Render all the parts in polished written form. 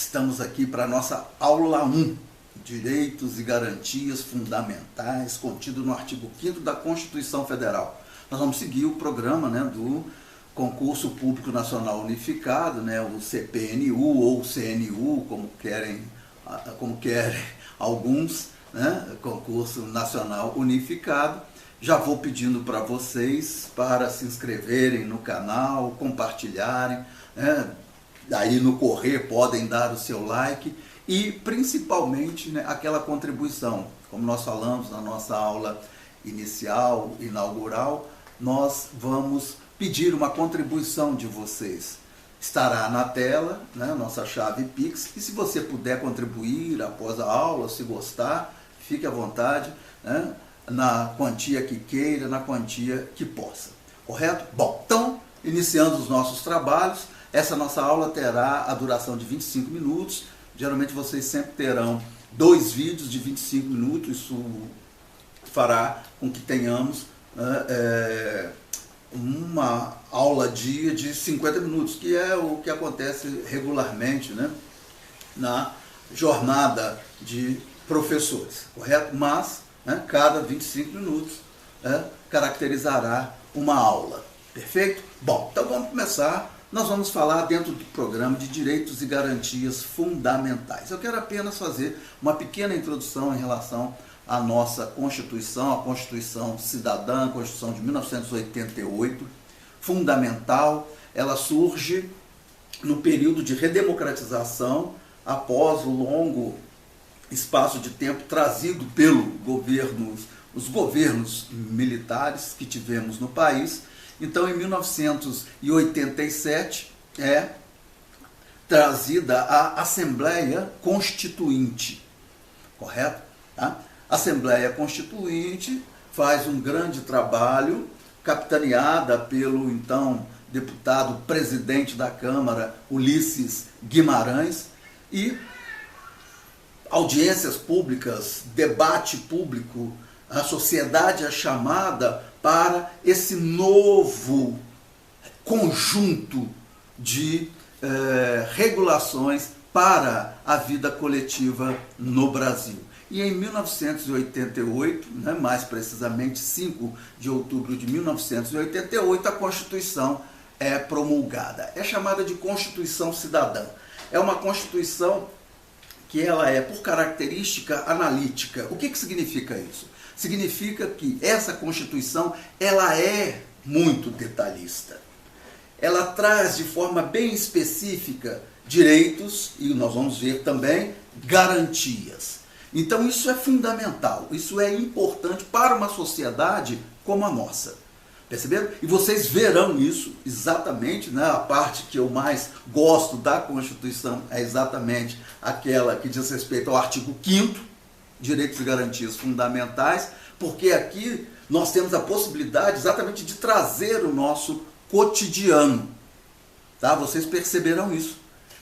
Estamos aqui para a nossa aula 1, Direitos e Garantias Fundamentais, contido no artigo 5º da Constituição Federal. Nós vamos seguir o programa do Concurso Público Nacional Unificado, o CPNU ou CNU, como querem alguns, Concurso Nacional Unificado. Já vou pedindo para vocês para se inscreverem no canal, compartilharem, aí no correr podem dar o seu like e principalmente aquela contribuição. Como nós falamos na nossa aula inicial, inaugural, nós vamos pedir uma contribuição de vocês. Estará na tela, nossa chave Pix, e se você puder contribuir após a aula, se gostar, fique à vontade, na quantia que queira, na quantia que possa. Correto? Bom, então, iniciando os nossos trabalhos, essa nossa aula terá a duração de 25 minutos. Geralmente vocês sempre terão 2 vídeos de 25 minutos, isso fará com que tenhamos uma aula dia de 50 minutos, que é o que acontece regularmente na jornada de professores, correto? Mas cada 25 minutos caracterizará uma aula, perfeito? Bom, então vamos começar. Nós vamos falar dentro do programa de Direitos e Garantias Fundamentais. Eu quero apenas fazer uma pequena introdução em relação à nossa Constituição, a Constituição Cidadã, a Constituição de 1988, fundamental. Ela surge no período de redemocratização, após o longo espaço de tempo trazido os governos militares que tivemos no país. Então, em 1987, é trazida a Assembleia Constituinte, correto? A Assembleia Constituinte faz um grande trabalho, capitaneada pelo, então, deputado presidente da Câmara, Ulisses Guimarães, e audiências públicas, debate público, a sociedade é chamada para esse novo conjunto de regulações para a vida coletiva no Brasil. E em 1988, mais precisamente 5 de outubro de 1988, a Constituição é promulgada. É chamada de Constituição Cidadã. É uma Constituição que ela é, por característica, analítica. O que significa isso? Significa que essa Constituição ela é muito detalhista. Ela traz de forma bem específica direitos e nós vamos ver também garantias. Então isso é fundamental, isso é importante para uma sociedade como a nossa. Perceberam? E vocês verão isso exatamente, a parte que eu mais gosto da Constituição é exatamente aquela que diz respeito ao artigo 5º, Direitos e Garantias Fundamentais, porque aqui nós temos a possibilidade exatamente de trazer o nosso cotidiano. Tá? Vocês perceberão isso.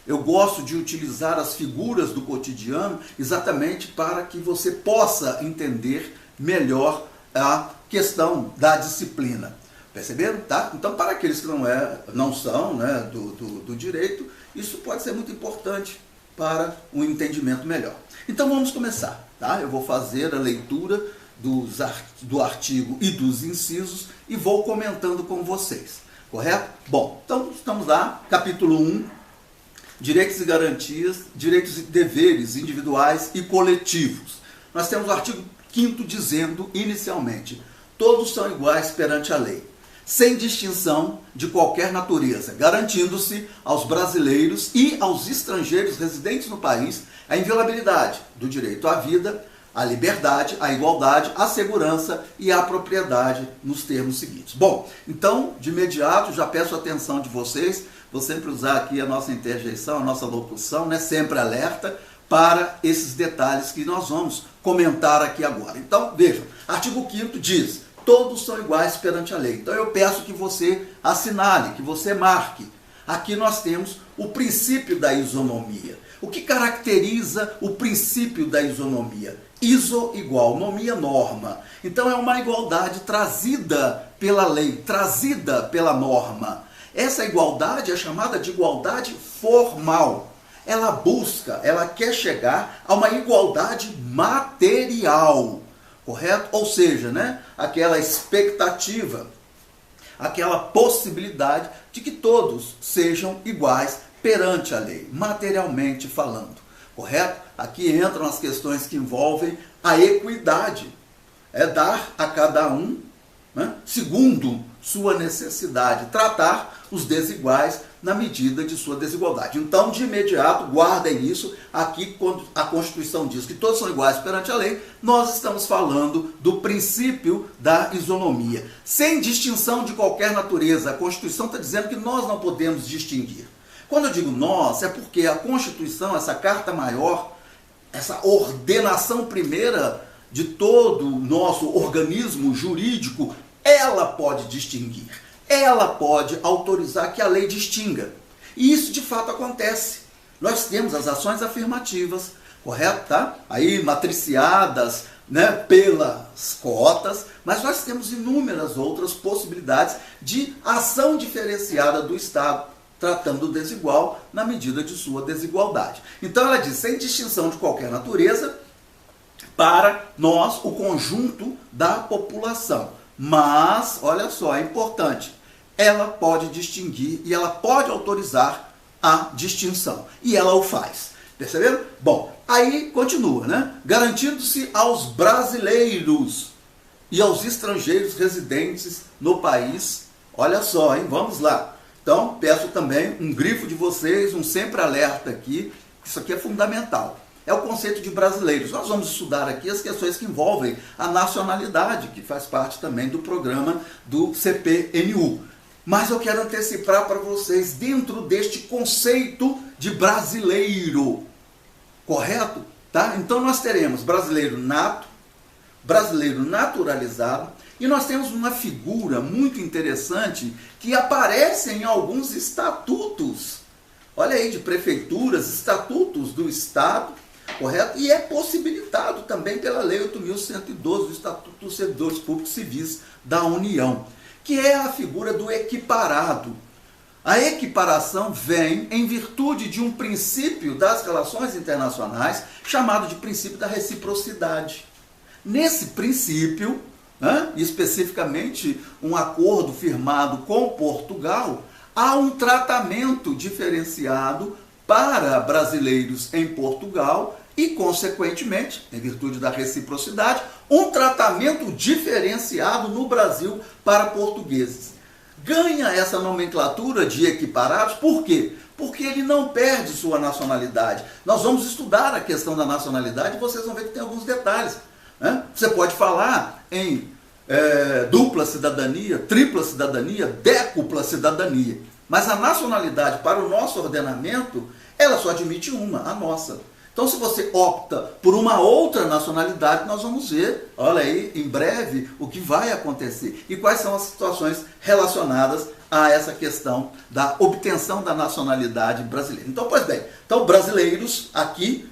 Eu gosto de utilizar as figuras do cotidiano exatamente para que você possa entender melhor a questão da disciplina. Perceberam? Tá? Então, para aqueles que não são do direito, isso pode ser muito importante para um entendimento melhor. Então, vamos começar. Tá? Eu vou fazer a leitura do artigo e dos incisos e vou comentando com vocês. Correto? Bom, então estamos lá, capítulo 1, Direitos e Garantias, Direitos e Deveres Individuais e Coletivos. Nós temos o artigo 5º dizendo, inicialmente, todos são iguais perante a lei, sem distinção de qualquer natureza, garantindo-se aos brasileiros e aos estrangeiros residentes no país a inviolabilidade do direito à vida, à liberdade, à igualdade, à segurança e à propriedade nos termos seguintes. Bom, então, de imediato, já peço a atenção de vocês, vou sempre usar aqui a nossa interjeição, a nossa locução, sempre alerta para esses detalhes que nós vamos comentar aqui agora. Então, vejam, artigo 5º diz, todos são iguais perante a lei. Então, eu peço que você assinale, que você marque. Aqui nós temos o princípio da isonomia. O que caracteriza o princípio da isonomia? Iso igual, nomia norma. Então é uma igualdade trazida pela lei, trazida pela norma. Essa igualdade é chamada de igualdade formal. ela busca, ela quer chegar a uma igualdade material, correto? Ou seja, né, aquela expectativa, aquela possibilidade de que todos sejam iguais perante a lei, materialmente falando, correto? Aqui entram as questões que envolvem a equidade, é dar a cada um, né, segundo sua necessidade, tratar os desiguais na medida de sua desigualdade. Então, de imediato, guardem isso, aqui quando a Constituição diz que todos são iguais perante a lei, nós estamos falando do princípio da isonomia, sem distinção de qualquer natureza. A Constituição está dizendo que nós não podemos distinguir. Quando eu digo nós, é porque a Constituição, essa Carta Maior, essa ordenação primeira de todo o nosso organismo jurídico, ela pode distinguir, ela pode autorizar que a lei distinga. E isso de fato acontece. Nós temos as ações afirmativas, correto? Tá? Aí matriciadas, né, pelas cotas, mas nós temos inúmeras outras possibilidades de ação diferenciada do Estado, tratando o desigual na medida de sua desigualdade. Então ela diz, sem distinção de qualquer natureza, para nós, o conjunto da população. Mas, olha só, é importante, ela pode distinguir e ela pode autorizar a distinção. E ela o faz. Perceberam? Bom, aí continua, né? Garantindo-se aos brasileiros e aos estrangeiros residentes no país. Olha só, hein? Vamos lá. Então, peço também um grifo de vocês, um sempre alerta aqui, isso aqui é fundamental. É o conceito de brasileiros. Nós vamos estudar aqui as questões que envolvem a nacionalidade, que faz parte também do programa do CPNU. Mas eu quero antecipar para vocês, dentro deste conceito de brasileiro, correto? Tá? Então nós teremos brasileiro nato, brasileiro naturalizado, e nós temos uma figura muito interessante que aparece em alguns estatutos, olha aí, de prefeituras, estatutos do Estado, correto? E é possibilitado também pela Lei 8.112, do Estatuto dos Servidores Públicos Civis da União, que é a figura do equiparado. A equiparação vem em virtude de um princípio das relações internacionais chamado de princípio da reciprocidade. Nesse princípio, especificamente um acordo firmado com Portugal, há um tratamento diferenciado para brasileiros em Portugal e, consequentemente, em virtude da reciprocidade, um tratamento diferenciado no Brasil para portugueses. Ganha essa nomenclatura de equiparados, por quê? Porque ele não perde sua nacionalidade. Nós vamos estudar a questão da nacionalidade e vocês vão ver que tem alguns detalhes. Você pode falar em dupla cidadania, tripla cidadania, décupla cidadania. Mas a nacionalidade para o nosso ordenamento, ela só admite uma, a nossa. Então, se você opta por uma outra nacionalidade, nós vamos ver, olha aí, em breve, o que vai acontecer. E quais são as situações relacionadas a essa questão da obtenção da nacionalidade brasileira. Então, pois bem, então brasileiros aqui,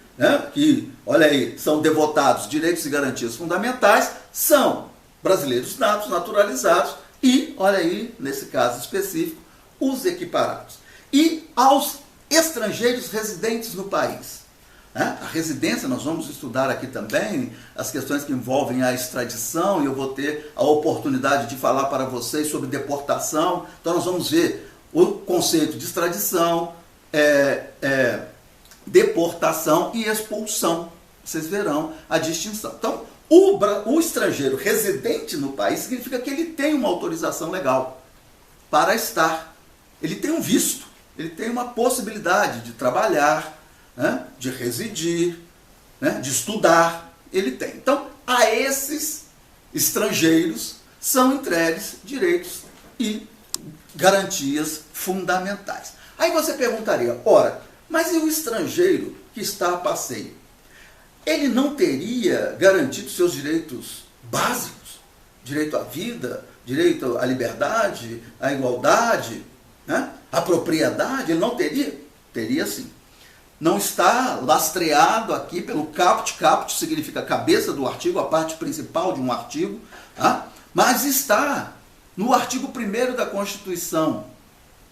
que, olha aí, são devotados direitos e garantias fundamentais, são brasileiros natos, naturalizados e, olha aí, nesse caso específico, os equiparados. E aos estrangeiros residentes no país. A residência, nós vamos estudar aqui também as questões que envolvem a extradição, e eu vou ter a oportunidade de falar para vocês sobre deportação. Então nós vamos ver o conceito de extradição, deportação e expulsão. Vocês verão a distinção. Então, o estrangeiro residente no país significa que ele tem uma autorização legal para estar. Ele tem um visto, ele tem uma possibilidade de trabalhar, de residir, de estudar, ele tem. Então, a esses estrangeiros são entregues direitos e garantias fundamentais. Aí você perguntaria, ora, mas e o estrangeiro que está a passeio? Ele não teria garantido seus direitos básicos? Direito à vida, direito à liberdade, à igualdade, à propriedade? Ele não teria? Teria sim. Não está lastreado aqui pelo caput. Caput significa cabeça do artigo, a parte principal de um artigo, mas está no artigo 1º da Constituição,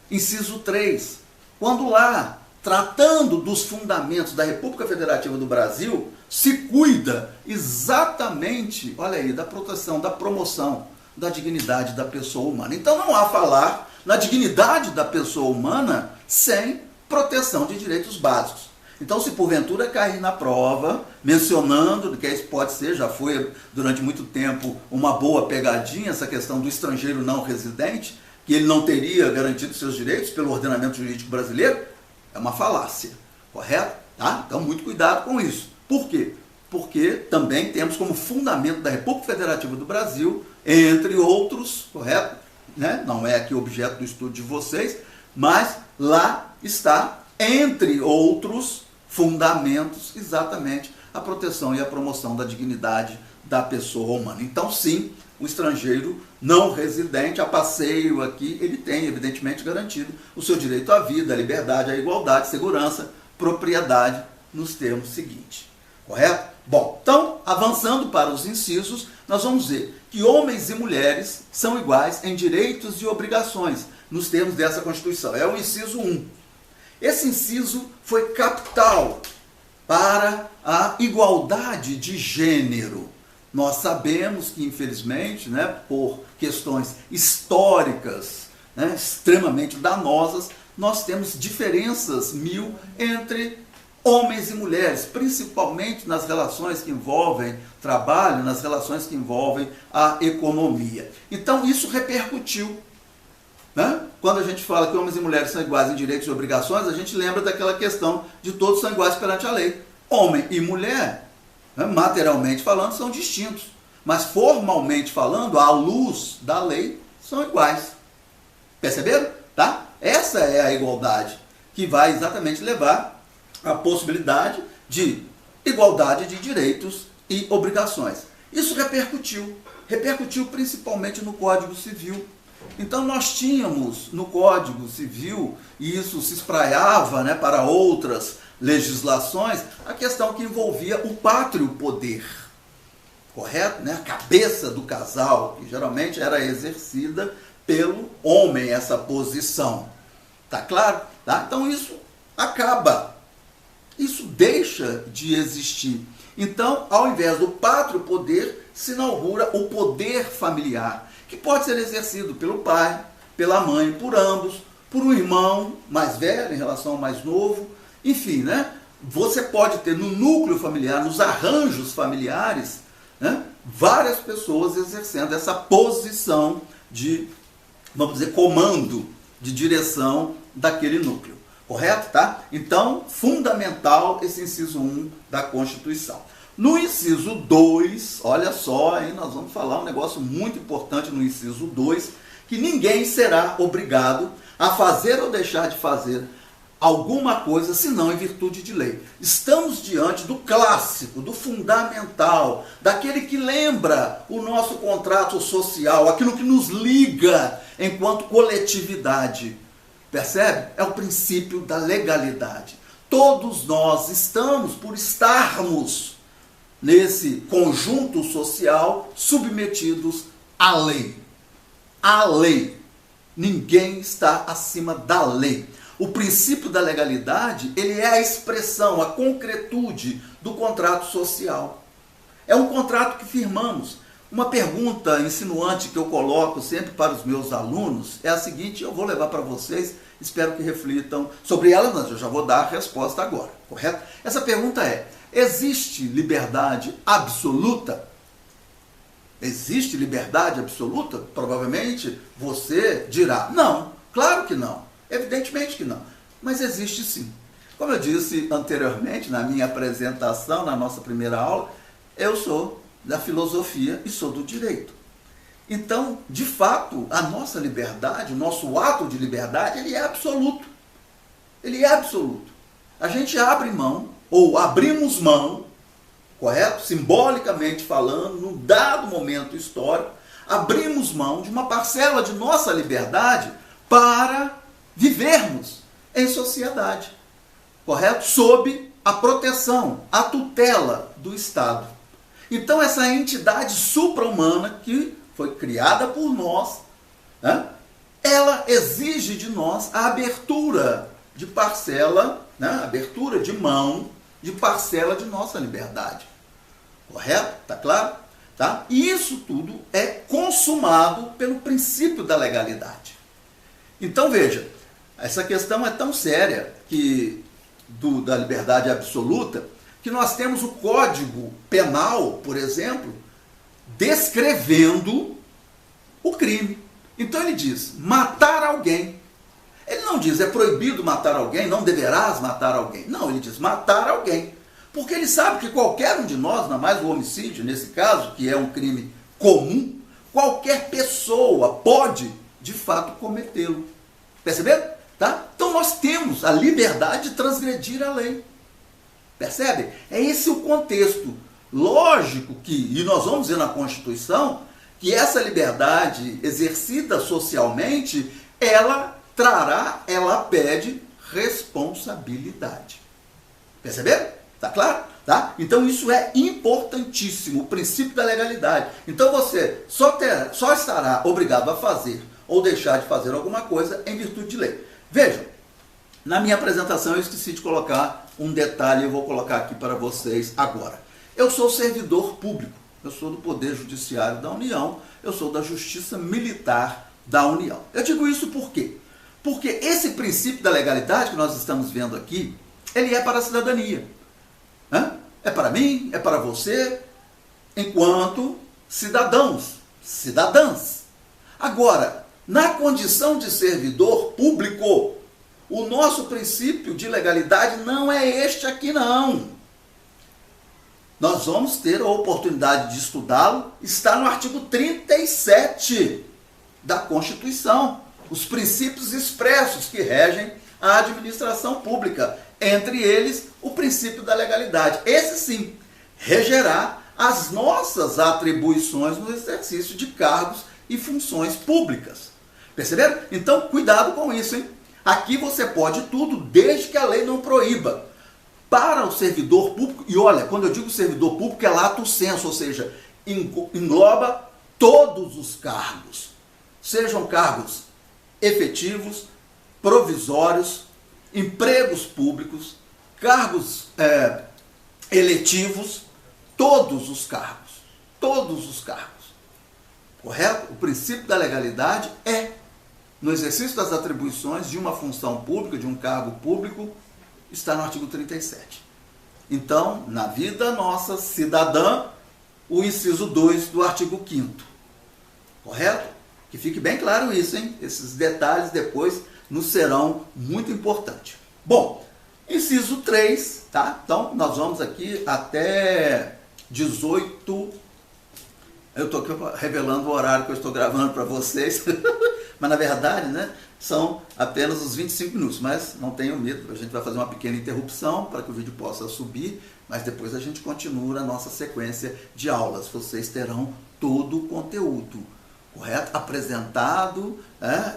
inciso 3, quando lá tratando dos fundamentos da República Federativa do Brasil, se cuida exatamente, olha aí, da proteção, da promoção da dignidade da pessoa humana. Então não há falar na dignidade da pessoa humana sem proteção de direitos básicos. Então, se porventura cair na prova, mencionando, que isso pode ser, já foi durante muito tempo uma boa pegadinha, essa questão do estrangeiro não residente, que ele não teria garantido seus direitos pelo ordenamento jurídico brasileiro, é uma falácia, correto? Tá? Então, muito cuidado com isso. Por quê? Porque também temos como fundamento da República Federativa do Brasil, entre outros, correto? Né? Não é aqui objeto do estudo de vocês, mas lá está, entre outros fundamentos, exatamente a proteção e a promoção da dignidade da pessoa humana. Então, sim, o estrangeiro não residente, a passeio aqui, ele tem, evidentemente, garantido o seu direito à vida, à liberdade, à igualdade, segurança, propriedade, nos termos seguintes. Correto? Bom, então, avançando para os incisos, nós vamos ver que homens e mulheres são iguais em direitos e obrigações, nos termos dessa Constituição. É o inciso 1. Esse inciso foi capital para a igualdade de gênero. Nós sabemos que, infelizmente, né, por questões históricas, né, extremamente danosas, nós temos diferenças mil entre homens e mulheres, principalmente nas relações que envolvem trabalho, nas relações que envolvem a economia. Então, isso repercutiu. Né? Quando a gente fala que homens e mulheres são iguais em direitos e obrigações, a gente lembra daquela questão de todos são iguais perante a lei. Homem e mulher, né, materialmente falando, são distintos, mas formalmente falando, à luz da lei, são iguais. Perceberam? Tá? Essa é a igualdade que vai exatamente levar à possibilidade de igualdade de direitos e obrigações. Isso repercutiu principalmente no Código Civil. Então nós tínhamos no Código Civil, e isso se espraiava, né, para outras legislações, a questão que envolvia o pátrio poder, correto? Né? A cabeça do casal, que geralmente era exercida pelo homem, essa posição. Tá claro? Tá? Então isso acaba, isso deixa de existir. Então, ao invés do pátrio poder, se inaugura o poder familiar, que pode ser exercido pelo pai, pela mãe, por ambos, por um irmão mais velho em relação ao mais novo, enfim, né? Você pode ter no núcleo familiar, nos arranjos familiares, né, várias pessoas exercendo essa posição de, vamos dizer, comando, de direção daquele núcleo, correto? Tá? Então, fundamental esse inciso 1 da Constituição. No inciso 2, olha só, hein, nós vamos falar um negócio muito importante no inciso 2, que ninguém será obrigado a fazer ou deixar de fazer alguma coisa, senão em virtude de lei. Estamos diante do clássico, do fundamental, daquele que lembra o nosso contrato social, aquilo que nos liga enquanto coletividade. Percebe? É o princípio da legalidade. Todos nós estamos, por estarmos nesse conjunto social, submetidos à lei. A lei. Ninguém está acima da lei. O princípio da legalidade, ele é a expressão, a concretude do contrato social. É um contrato que firmamos. Uma pergunta insinuante que eu coloco sempre para os meus alunos é a seguinte, eu vou levar para vocês, espero que reflitam sobre ela, mas eu já vou dar a resposta agora, correto? Essa pergunta é, existe liberdade absoluta? Existe liberdade absoluta? Provavelmente você dirá, não, claro que não, evidentemente que não, mas existe sim. Como eu disse anteriormente na minha apresentação, na nossa primeira aula, eu sou da filosofia e sou do direito. Então, de fato, a nossa liberdade, o nosso ato de liberdade, ele é absoluto. Ele é absoluto. A gente abre mão, ou abrimos mão, correto? Simbolicamente falando, num dado momento histórico, abrimos mão de uma parcela de nossa liberdade para vivermos em sociedade, correto? Sob a proteção, a tutela do Estado. Então, essa entidade supra-humana que foi criada por nós, né, ela exige de nós a abertura de parcela, né? Abertura de mão de parcela de nossa liberdade. Correto? Tá claro? Tá? E isso tudo é consumado pelo princípio da legalidade. Então veja, essa questão é tão séria da liberdade absoluta, que nós temos o Código Penal, por exemplo, descrevendo o crime. Então ele diz, matar alguém. Ele não diz, é proibido matar alguém, não deverás matar alguém. Não, ele diz, matar alguém. Porque ele sabe que qualquer um de nós, ainda mais o homicídio, nesse caso, que é um crime comum, qualquer pessoa pode, de fato, cometê-lo. Perceberam? Tá? Então nós temos a liberdade de transgredir a lei. Percebe? É esse o contexto. Lógico que, e nós vamos ver na Constituição, que essa liberdade exercida socialmente, ela pede responsabilidade. Perceberam? Tá claro? Tá? Então isso é importantíssimo, o princípio da legalidade. Então você só estará obrigado a fazer ou deixar de fazer alguma coisa em virtude de lei. Vejam, na minha apresentação eu esqueci de colocar um detalhe, eu vou colocar aqui para vocês agora. Eu sou servidor público, eu sou do Poder Judiciário da União, eu sou da Justiça Militar da União. Eu digo isso por quê? Porque esse princípio da legalidade que nós estamos vendo aqui, ele é para a cidadania. É para mim, é para você, enquanto cidadãos, cidadãs. Agora, na condição de servidor público, o nosso princípio de legalidade não é este aqui não. Nós vamos ter a oportunidade de estudá-lo, está no artigo 37 da Constituição. Os princípios expressos que regem a administração pública, entre eles o princípio da legalidade. Esse sim regerá as nossas atribuições no exercício de cargos e funções públicas. Perceberam? Então, cuidado com isso, hein? Aqui você pode tudo, desde que a lei não proíba. Para o servidor público, e olha, quando eu digo servidor público é lato sensu, ou seja, engloba todos os cargos. Sejam cargos efetivos, provisórios, empregos públicos, cargos eletivos, todos os cargos. Todos os cargos. Correto? O princípio da legalidade é, no exercício das atribuições de uma função pública, de um cargo público, está no artigo 37. Então, na vida nossa cidadã, o inciso 2 do artigo 5º. Correto? Que fique bem claro isso, hein? Esses detalhes depois nos serão muito importantes. Bom, inciso 3, tá? Então, nós vamos aqui até 18. Eu estou aqui revelando o horário que eu estou gravando para vocês, mas na verdade, né, são apenas os 25 minutos, mas não tenham medo, a gente vai fazer uma pequena interrupção para que o vídeo possa subir, mas depois a gente continua a nossa sequência de aulas. Vocês terão todo o conteúdo, correto? Apresentado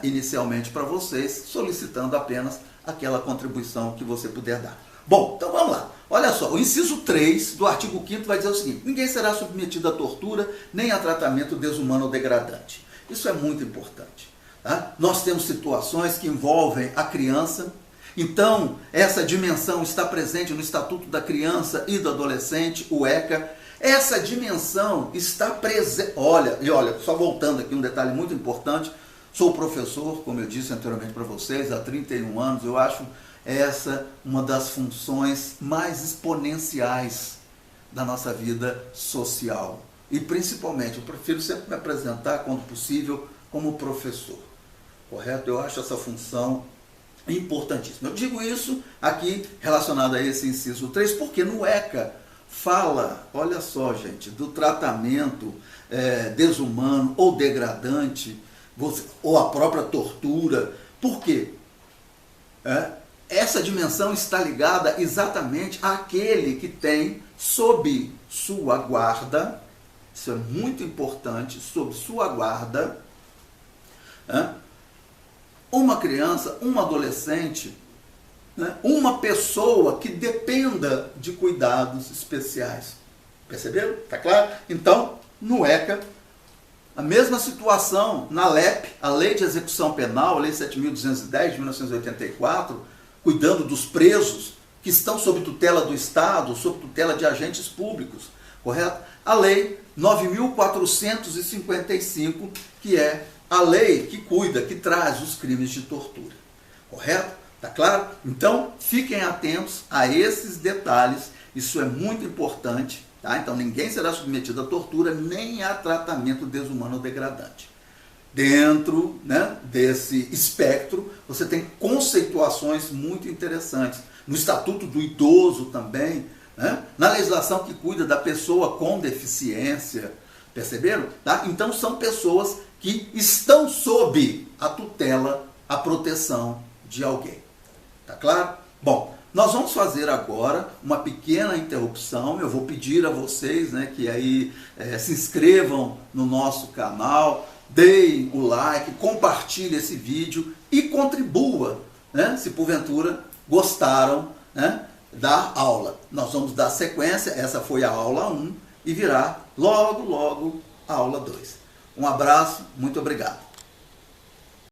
inicialmente para vocês, solicitando apenas aquela contribuição que você puder dar. Bom, então vamos lá. Olha só, o inciso 3 do artigo 5º vai dizer o seguinte: ninguém será submetido a tortura nem a tratamento desumano ou degradante. Isso é muito importante. Tá? Nós temos situações que envolvem a criança, então essa dimensão está presente no Estatuto da Criança e do Adolescente, o ECA. Essa dimensão está presente. Olha, só voltando aqui um detalhe muito importante, sou professor, como eu disse anteriormente para vocês, há 31 anos, eu acho essa uma das funções mais exponenciais da nossa vida social. E principalmente, eu prefiro sempre me apresentar, quando possível, como professor. Correto? Eu acho essa função importantíssima. Eu digo isso aqui relacionado a esse inciso 3, porque no ECA fala, olha só, gente, do tratamento desumano ou degradante, ou a própria tortura. Por quê? Essa dimensão está ligada exatamente àquele que tem sob sua guarda, isso é muito importante, sob sua guarda, uma criança, um adolescente, uma pessoa que dependa de cuidados especiais. Perceberam? Tá claro? Então, no ECA, a mesma situação na LEP, a Lei de Execução Penal, a Lei 7.210 de 1984, cuidando dos presos, que estão sob tutela do Estado, sob tutela de agentes públicos, correto? A Lei 9.455, que é a lei que cuida, que traz os crimes de tortura, correto? Tá claro? Então, fiquem atentos a esses detalhes, isso é muito importante, tá? Então, ninguém será submetido à tortura nem a tratamento desumano ou degradante. Dentro, né, desse espectro, você tem conceituações muito interessantes. No Estatuto do Idoso também, né, na legislação que cuida da pessoa com deficiência, perceberam? Tá? Então, são pessoas que estão sob a tutela, a proteção de alguém. Tá claro? Bom, nós vamos fazer agora uma pequena interrupção. Eu vou pedir a vocês, né, que aí se inscrevam no nosso canal, deem o like, compartilhe esse vídeo e contribua, né, se porventura gostaram, né, da aula. Nós vamos dar sequência, essa foi a aula 1 e virá logo a aula 2. Um abraço, muito obrigado.